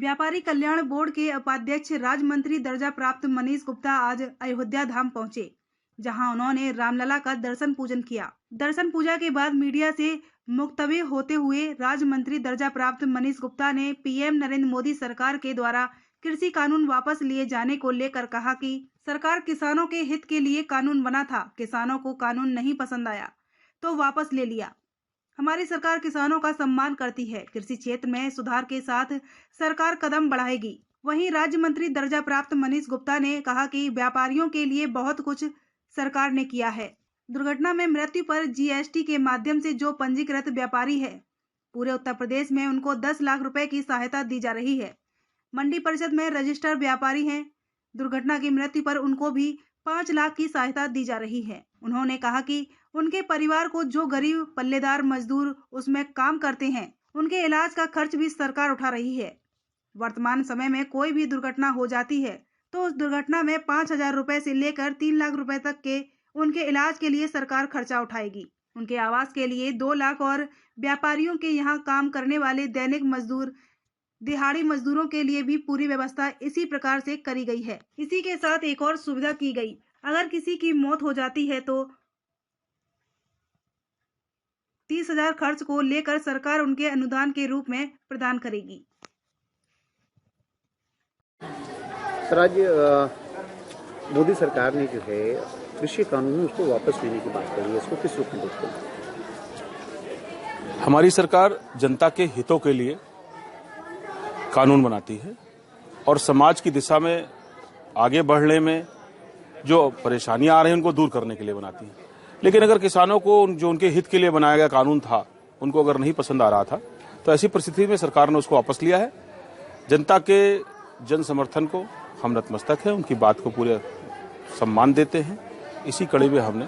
व्यापारी कल्याण बोर्ड के उपाध्यक्ष राज्य मंत्री दर्जा प्राप्त मनीष गुप्ता आज अयोध्या धाम पहुंचे, जहां उन्होंने रामलला का दर्शन पूजन किया। दर्शन पूजा के बाद मीडिया से मुख्तवे होते हुए राज्य मंत्री दर्जा प्राप्त मनीष गुप्ता ने पीएम नरेंद्र मोदी सरकार के द्वारा कृषि कानून वापस लिए जाने को लेकर कहा कि सरकार किसानों के हित के लिए कानून बना था, किसानों को कानून नहीं पसंद आया तो वापस ले लिया। हमारी सरकार किसानों का सम्मान करती है, कृषि क्षेत्र में सुधार के साथ सरकार कदम बढ़ाएगी। वहीं राज्य मंत्री दर्जा प्राप्त मनीष गुप्ता ने कहा कि व्यापारियों के लिए बहुत कुछ सरकार ने किया है। दुर्घटना में मृत्यु पर जीएसटी के माध्यम से जो पंजीकृत व्यापारी है, पूरे उत्तर प्रदेश में उनको 10 लाख रुपए की सहायता दी जा रही है। मंडी परिषद में रजिस्टर्ड व्यापारी हैं, दुर्घटना की मृत्यु पर उनको भी 5 लाख की सहायता दी जा रही है। उन्होंने कहा कि उनके परिवार को जो गरीब पल्लेदार मजदूर उसमें काम करते हैं, उनके इलाज का खर्च भी सरकार उठा रही है। वर्तमान समय में कोई भी दुर्घटना हो जाती है तो उस दुर्घटना में 5,000 रुपए से लेकर 3 लाख रुपए तक के उनके इलाज के लिए सरकार खर्चा उठाएगी। उनके आवास के लिए 2 लाख और व्यापारियों के यहाँ काम करने वाले दैनिक मजदूर, दिहाड़ी मजदूरों के लिए भी पूरी व्यवस्था इसी प्रकार से करी गई है। इसी के साथ एक और सुविधा की गई, अगर किसी की मौत हो जाती है तो 30,000 खर्च को लेकर सरकार उनके अनुदान के रूप में प्रदान करेगी। सर, आज मोदी सरकार ने जो है कृषि कानून उसको वापस लेने की बात करी है, इसको किस रूप में देखते हैं? हमारी सरकार जनता के हितों के लिए कानून बनाती है और समाज की दिशा में आगे बढ़ने में जो परेशानियां आ रही हैं उनको दूर करने के लिए बनाती है। लेकिन अगर किसानों को जो उनके हित के लिए बनाया गया कानून था उनको अगर नहीं पसंद आ रहा था तो ऐसी परिस्थिति में सरकार ने उसको वापस लिया है। जनता के जन समर्थन को हम नतमस्तक हैं, उनकी बात को पूरे सम्मान देते हैं। इसी कड़ी में हमने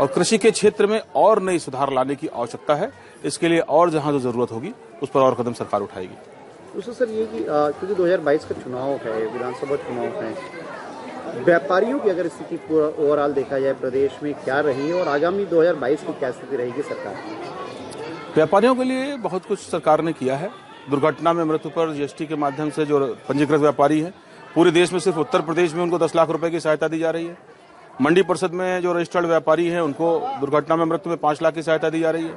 और कृषि के क्षेत्र में और नई सुधार लाने की आवश्यकता है। इसके लिए और जहां जो जरूरत होगी उस पर और कदम सरकार उठाएगी। दूसरा सर ये कि क्योंकि 2022 का चुनाव है, विधानसभा चुनाव है, व्यापारियों की अगर स्थिति पूरा ओवरऑल देखा जाए प्रदेश में क्या रही है और आगामी 2022 की क्या स्थिति रहेगी सरकार की? व्यापारियों के लिए बहुत कुछ सरकार ने किया है। दुर्घटना में मृत्यु पर जीएसटी के माध्यम से जो पंजीकृत व्यापारी हैं, पूरे देश में सिर्फ उत्तर प्रदेश में उनको 10 लाख रुपए की सहायता दी जा रही है। मंडी परिषद में जो रजिस्टर्ड व्यापारी हैं उनको दुर्घटना में मृत्यु में 5 लाख की सहायता दी जा रही है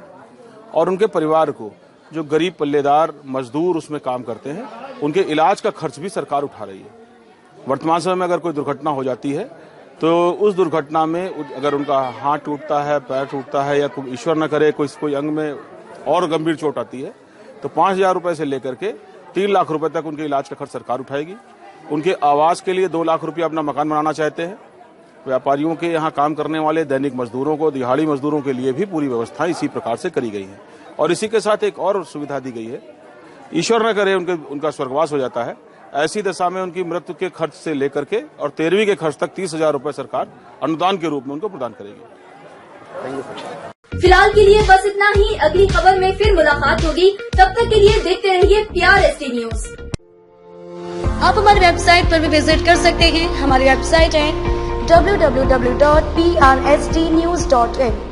और उनके परिवार को जो गरीब पल्लेदार मजदूर उसमें काम करते हैं उनके इलाज का खर्च भी सरकार उठा रही है। वर्तमान समय में अगर कोई दुर्घटना हो जाती है तो उस दुर्घटना में अगर उनका हाथ टूटता है, पैर टूटता है या कोई ईश्वर न करे कोई अंग में और गंभीर चोट आती है तो 5,000 रुपए से लेकर के 3 लाख रुपए तक उनके इलाज का खर्च सरकार उठाएगी। उनके आवास के लिए 2 लाख रुपया अपना मकान बनाना चाहते हैं। व्यापारियों के यहाँ काम करने वाले दैनिक मजदूरों को, दिहाड़ी मजदूरों के लिए भी पूरी व्यवस्था इसी प्रकार से करी गई है। और इसी के साथ एक और सुविधा दी गई है, ईश्वर न करे उनका स्वर्गवास हो जाता है, ऐसी दशा में उनकी मृत्यु के खर्च से लेकर के और 13वीं के खर्च तक 30,000 रुपए सरकार अनुदान के रूप में उनको प्रदान करेगी। फिलहाल के लिए बस इतना ही। अगली खबर में फिर मुलाकात होगी, तब तक के लिए देखते रहिए PRST न्यूज। आप हमारी वेबसाइट पर भी विजिट कर सकते हैं। हमारी वेबसाइट है www.prstnews.in।